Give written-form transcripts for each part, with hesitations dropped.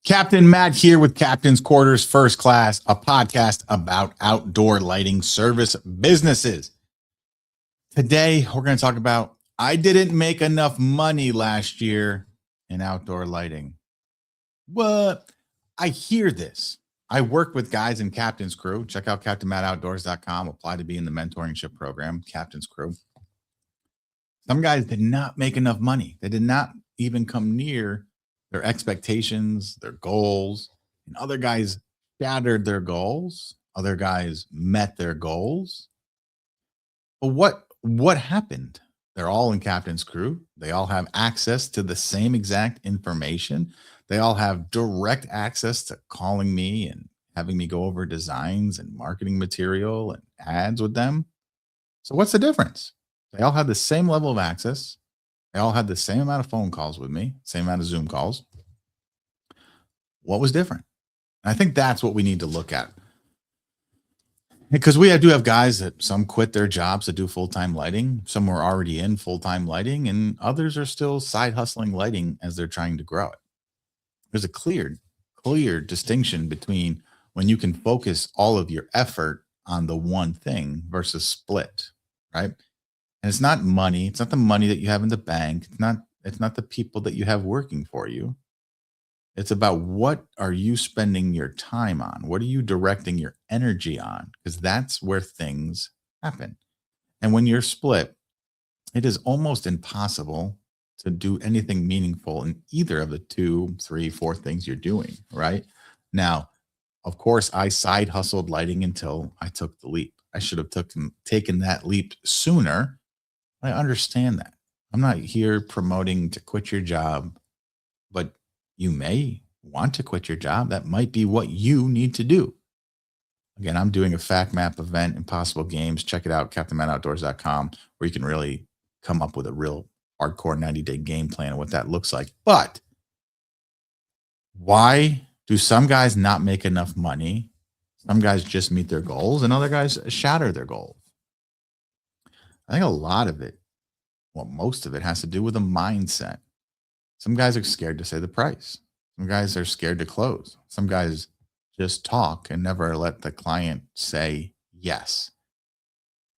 Captain Matt here with Captain's Quarters First Class, a podcast about outdoor lighting service businesses. Today, we're going to talk about I didn't make enough money last year in outdoor lighting. What? I hear this. I work with guys in Captain's Crew. Check out CaptainMattOutdoors.com. Apply to be in the mentorship program, Captain's Crew. Some guys did not make enough money. They did not even come near their expectations, their goals, and other guys shattered their goals. Other guys met their goals. But what happened? They're all in Captain's Crew. They all have access to the same exact information. They all have direct access to calling me and having me go over designs and marketing material and ads with them. So what's the difference? They all had the same level of access. They all had the same amount of phone calls with me, same amount of Zoom calls. What was different? And I think that's what we need to look at. Because we do have guys that some quit their jobs to do full-time lighting. Some were already in full-time lighting, and others are still side hustling lighting as they're trying to grow it. There's a clear distinction between when you can focus all of your effort on the one thing versus split, right? And it's not money. It's not the money that you have in the bank. It's not the people that you have working for you. It's about what are you spending your time on? What are you directing your energy on? Because that's where things happen. And when you're split, it is almost impossible to do anything meaningful in either of the 2, 3, 4 things you're doing, right? Now, of course, I side hustled lighting until I took the leap. I should have taken that leap sooner. I understand that. I'm not here promoting to quit your job, but you may want to quit your job. That might be what you need to do. Again, I'm doing a fact map event, Impossible Games. Check it out, CaptainMattOutdoors.com, where you can really come up with a real hardcore 90-day game plan of what that looks like. But why do some guys not make enough money? Some guys just meet their goals and other guys shatter their goals. I think a lot of it, well, most of it has to do with a mindset. Some guys are scared to say the price. Some guys are scared to close. Some guys just talk and never let the client say yes.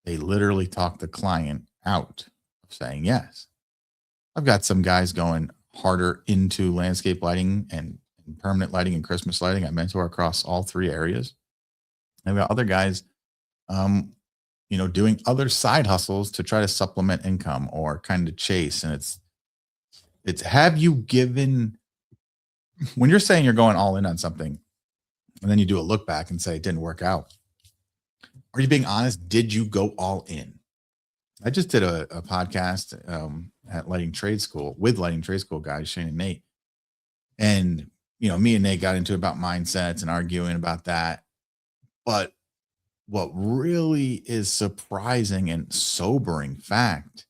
They literally talk the client out of saying yes. I've got some guys going harder into landscape lighting and permanent lighting and Christmas lighting. I mentor across all 3 areas. I've got other guys doing other side hustles to try to supplement income or kind of chase. And it's have you given, when you're saying you're going all in on something and then you do a look back and say it didn't work out, are you being honest? Did you go all in? I just did a podcast at Lighting Trade School with Lighting Trade School guys, Shane and Nate. And, me and Nate got into about mindsets and arguing about that. But what really is surprising and sobering fact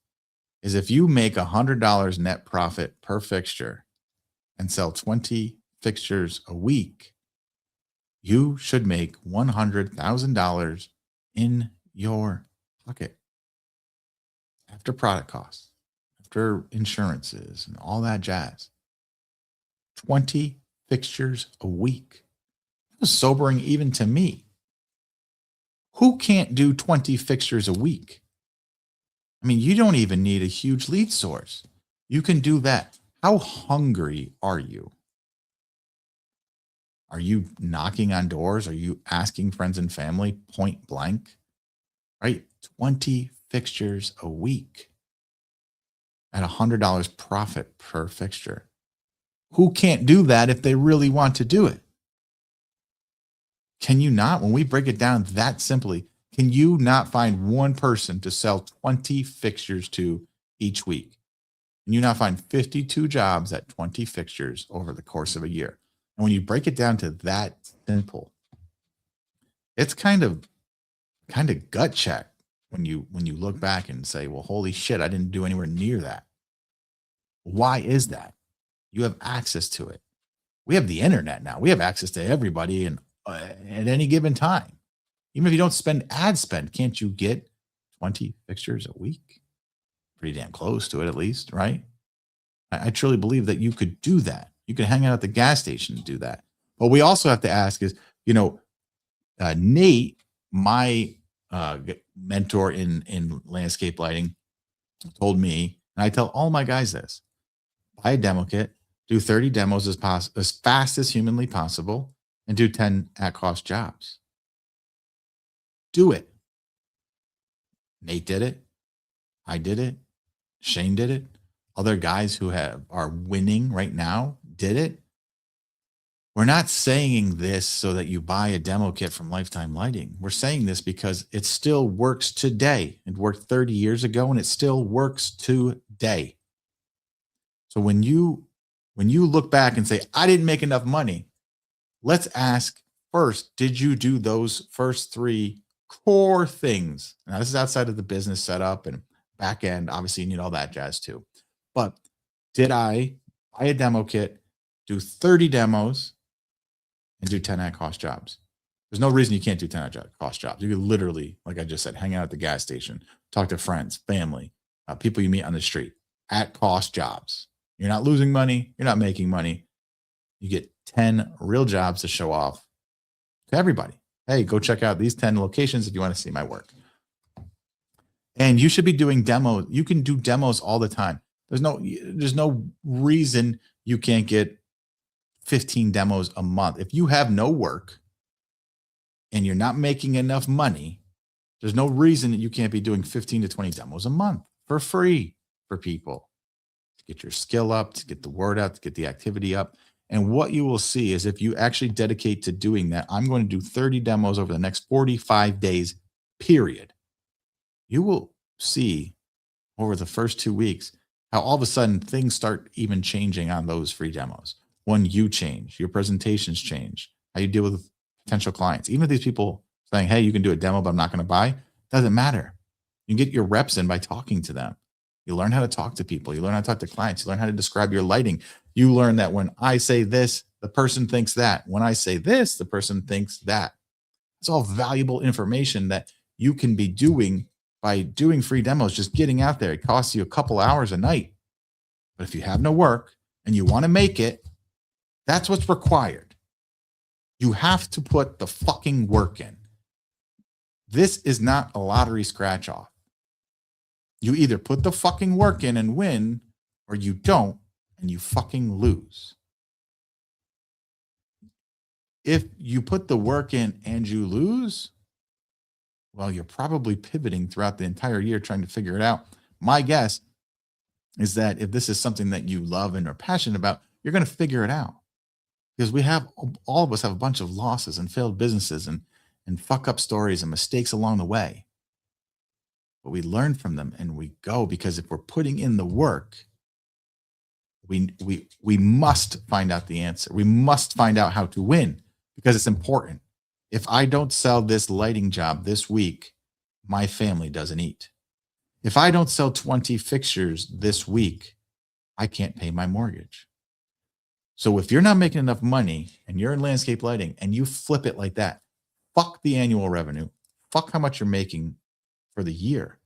is if you make $100 net profit per fixture and sell 20 fixtures a week, you should make $100,000 in your pocket after product costs, after insurances and all that jazz. 20 fixtures a week. It was sobering even to me. Who can't do 20 fixtures a week? I mean, you don't even need a huge lead source. You can do that. How hungry are you? Are you knocking on doors? Are you asking friends and family point blank? Right? 20 fixtures a week at $100 profit per fixture. Who can't do that if they really want to do it? Can you not? When we break it down that simply, can you not find one person to sell 20 fixtures to each week? Can you not find 52 jobs at 20 fixtures over the course of a year? And when you break it down to that simple, it's kind of gut check when you look back and say, well, holy shit, I didn't do anywhere near that. Why is that? You have access to it. We have the internet now. We have access to everybody and at any given time. Even if you don't spend ad spend, can't you get 20 fixtures a week? Pretty damn close to it, at least, right? I truly believe that you could do that. You can hang out at the gas station to do that. But we also have to ask is, Nate, my mentor in landscape lighting, told me, and I tell all my guys this: buy a demo kit, do 30 demos as fast as humanly possible, and do 10 at cost jobs. Do it. Nate did it. I did it. Shane did it. Other guys who are winning right now did it. We're not saying this so that you buy a demo kit from Lifetime Lighting. We're saying this because it still works today. It worked 30 years ago and it still works today. So when you look back and say, I didn't make enough money, let's ask first, did you do those first 3 core things? Now, this is outside of the business setup and back end. Obviously, you need all that jazz too. But did I buy a demo kit, do 30 demos, and do 10 at cost jobs? There's no reason you can't do 10 at cost jobs. You could literally, like I just said, hang out at the gas station, talk to friends, family, people you meet on the street, at cost jobs. You're not losing money. You're not making money. You get 10 real jobs to show off to everybody. Hey, go check out these 10 locations if you want to see my work. And you should be doing demos. You can do demos all the time. There's no reason you can't get 15 demos a month. If you have no work and you're not making enough money, there's no reason that you can't be doing 15 to 20 demos a month for free for people to get your skill up, to get the word out, to get the activity up. And what you will see is if you actually dedicate to doing that, I'm going to do 30 demos over the next 45 days, period. You will see over the first 2 weeks how all of a sudden things start even changing on those free demos. When you change, your presentations change, how you deal with potential clients. Even if these people saying, hey, you can do a demo, but I'm not going to buy, doesn't matter. You get your reps in by talking to them. You learn how to talk to people. You learn how to talk to clients. You learn how to describe your lighting. You learn that when I say this, the person thinks that. When I say this, the person thinks that. It's all valuable information that you can be doing by doing free demos, just getting out there. It costs you a couple hours a night. But if you have no work and you want to make it, that's what's required. You have to put the fucking work in. This is not a lottery scratch off. You either put the fucking work in and win, or you don't and you fucking lose. If you put the work in and you lose, well, you're probably pivoting throughout the entire year trying to figure it out. My guess is that if this is something that you love and are passionate about, you're going to figure it out. Because all of us have a bunch of losses and failed businesses and fuck up stories and mistakes along the way. But we learn from them and we go, because if we're putting in the work, we must find out the answer. We must find out how to win, because it's important. If I don't sell this lighting job this week, my family doesn't eat. If I don't sell 20 fixtures this week, I can't pay my mortgage. So if you're not making enough money and you're in landscape lighting and you flip it like that, fuck the annual revenue, fuck how much you're making for the year.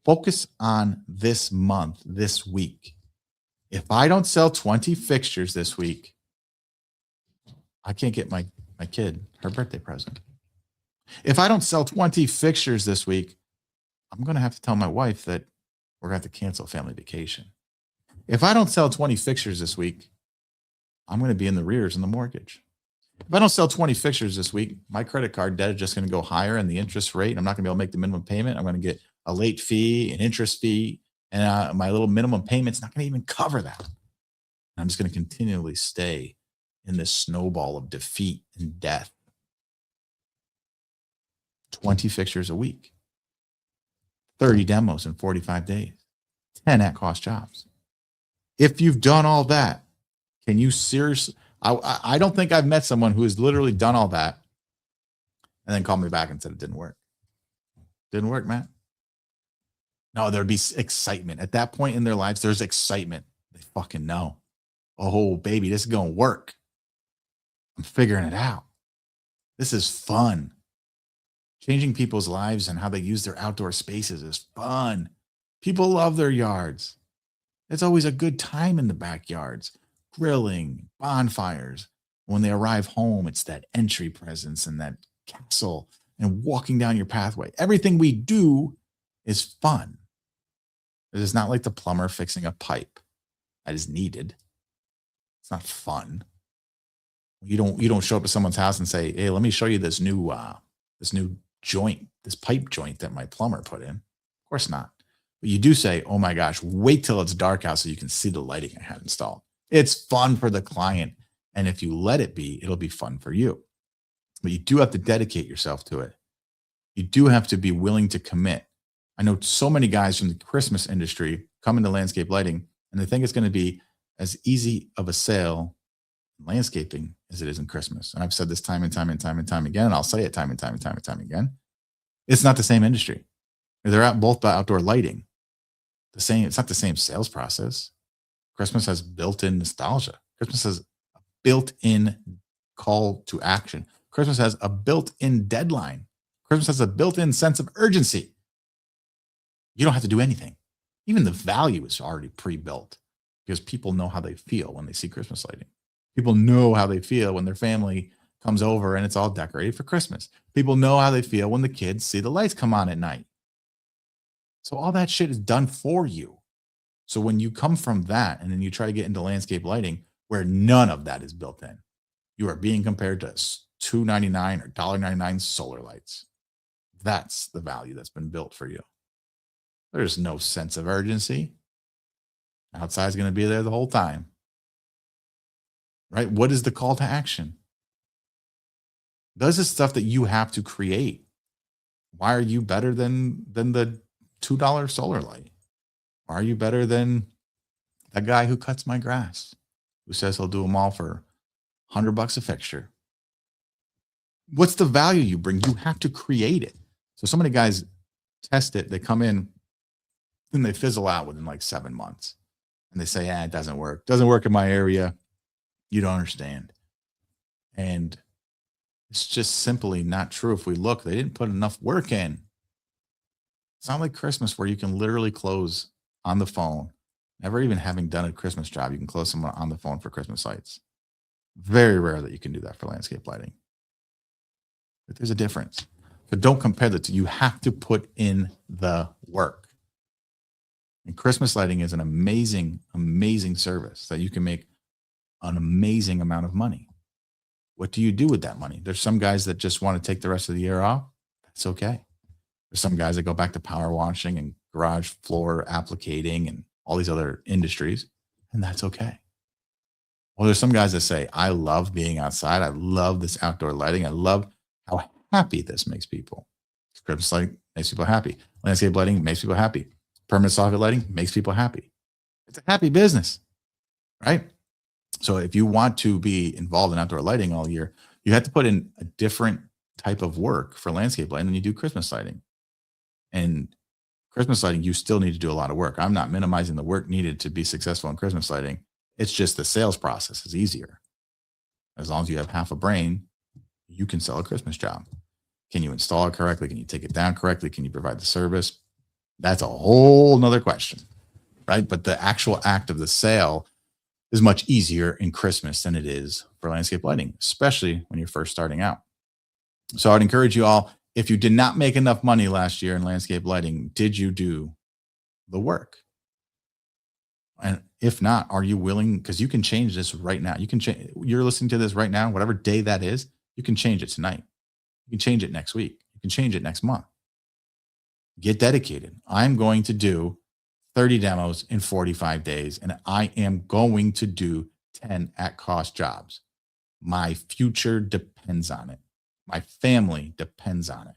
Focus on this month, this week. If I don't sell 20 fixtures this week, I can't get my kid her birthday present. If I don't sell 20 fixtures this week, I'm going to have to tell my wife that we're going to have to cancel family vacation. If I don't sell 20 fixtures this week, I'm going to be in the rears in the mortgage. If I don't sell 20 fixtures this week, my credit card debt is just going to go higher, and the interest rate, I'm not going to be able to make the minimum payment. I'm going to get a late fee, an interest fee, and my little minimum payment's not going to even cover that. I'm just going to continually stay in this snowball of defeat and death. 20 fixtures a week, 30 demos in 45 days, 10 at cost jobs. If you've done all that, can you seriously? I don't think I've met someone who has literally done all that and then called me back and said it didn't work. Didn't work, man. No, there'd be excitement. At that point in their lives, there's excitement. They fucking know. Oh, baby, this is going to work. I'm figuring it out. This is fun. Changing people's lives and how they use their outdoor spaces is fun. People love their yards. It's always a good time in the backyards. grilling, bonfires. When they arrive home, it's that entry presence and that castle and walking down your pathway. Everything we do is fun. It is not like the plumber fixing a pipe that is needed. It's not fun. You don't show up to someone's house and say, "Hey, let me show you this new joint, this pipe joint that my plumber put in." Of course not. But you do say, "Oh my gosh, wait till it's dark out so you can see the lighting I had installed." It's fun for the client, and if you let it be, it'll be fun for you. But you do have to dedicate yourself to it. You do have to be willing to commit. I know so many guys from the Christmas industry come into landscape lighting and they think it's going to be as easy of a sale in landscaping as it is in Christmas. And I've said this time and time and time and time again, and I'll say it time and time and time and time again. It's not the same industry. They're out both by outdoor lighting. It's not the same sales process. Christmas has built-in nostalgia. Christmas has a built-in call to action. Christmas has a built-in deadline. Christmas has a built-in sense of urgency. You don't have to do anything. Even the value is already pre-built because people know how they feel when they see Christmas lighting. People know how they feel when their family comes over and it's all decorated for Christmas. People know how they feel when the kids see the lights come on at night. So all that shit is done for you. So when you come from that and then you try to get into landscape lighting where none of that is built in, you are being compared to $2.99 or $1.99 solar lights. That's the value that's been built for you. There's no sense of urgency. Outside's going to be there the whole time. Right? What is the call to action? Those is stuff that you have to create. Why are you better than the $2 solar light? Why are you better than that guy who cuts my grass, who says he'll do them all for $100 a fixture? What's the value you bring? You have to create it. So many guys test it. They come in and they fizzle out within like 7 months. And they say, it doesn't work. Doesn't work in my area. You don't understand. And it's just simply not true. If we look, they didn't put enough work in. It's not like Christmas where you can literally close on the phone. Never even having done a Christmas job, you can close someone on the phone for Christmas lights. Very rare that you can do that for landscape lighting. But there's a difference. But don't compare the two. You have to put in the work. And Christmas lighting is an amazing, amazing service that you can make an amazing amount of money. What do you do with that money? There's some guys that just want to take the rest of the year off. That's okay. There's some guys that go back to power washing and garage floor applicating and all these other industries, and that's okay. Well, there's some guys that say, I love being outside. I love this outdoor lighting. I love how happy this makes people. Christmas lighting makes people happy. Landscape lighting makes people happy. Permanent soffit lighting makes people happy. It's a happy business, right? So if you want to be involved in outdoor lighting all year, you have to put in a different type of work for landscape lighting than you do Christmas lighting. And Christmas lighting, you still need to do a lot of work. I'm not minimizing the work needed to be successful in Christmas lighting. It's just the sales process is easier. As long as you have half a brain, you can sell a Christmas job. Can you install it correctly? Can you take it down correctly? Can you provide the service? That's a whole nother question, right? But the actual act of the sale is much easier in Christmas than it is for landscape lighting, especially when you're first starting out. So I'd encourage you all, if you did not make enough money last year in landscape lighting, did you do the work? And if not, are you willing? Because you can change this right now. You can change. You're listening to this right now, whatever day that is, you can change it tonight. You can change it next week. You can change it next month. Get dedicated. I'm going to do 30 demos in 45 days, and I am going to do 10 at cost jobs. My future depends on it. My family depends on it.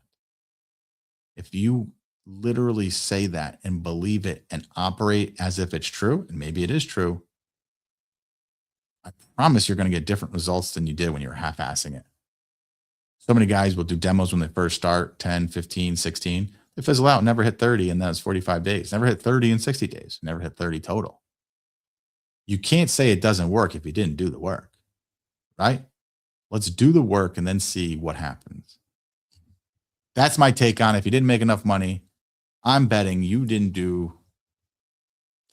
If you literally say that and believe it and operate as if it's true, and maybe it is true, I promise you're going to get different results than you did when you were half-assing it. So many guys will do demos when they first start, 10, 15, 16. They fizzle out, never hit 30, and then it's 45 days. Never hit 30 in 60 days. Never hit 30 total. You can't say it doesn't work if you didn't do the work, right? Let's do the work and then see what happens. That's my take on it. If you didn't make enough money, I'm betting you didn't do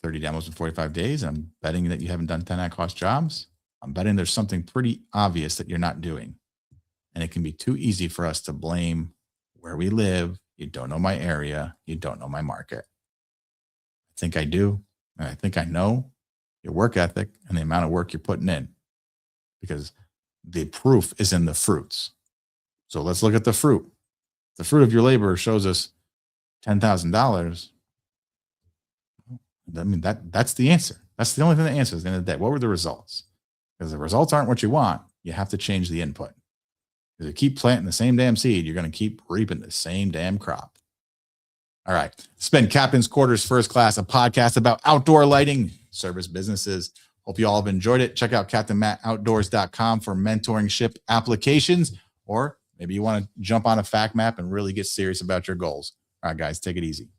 30 demos in 45 days. I'm betting that you haven't done 10 at cost jobs. I'm betting there's something pretty obvious that you're not doing. And it can be too easy for us to blame where we live. You don't know my area. You don't know my market. I think I do. And I think I know your work ethic and the amount of work you're putting in, because the proof is in the fruits. So let's look at the fruit. The fruit of your labor shows us $10,000. I mean, that's the answer. That's the only thing that answers at the end of the day. What were the results? Because the results aren't what you want. You have to change the input. If you keep planting the same damn seed, you're going to keep reaping the same damn crop. All right. It's been Captain's Quarters First Class, a podcast about outdoor lighting service businesses. Hope you all have enjoyed it. Check out CaptainMattOutdoors.com for mentoring ship applications, or maybe you want to jump on a fact map and really get serious about your goals. All right, guys, take it easy.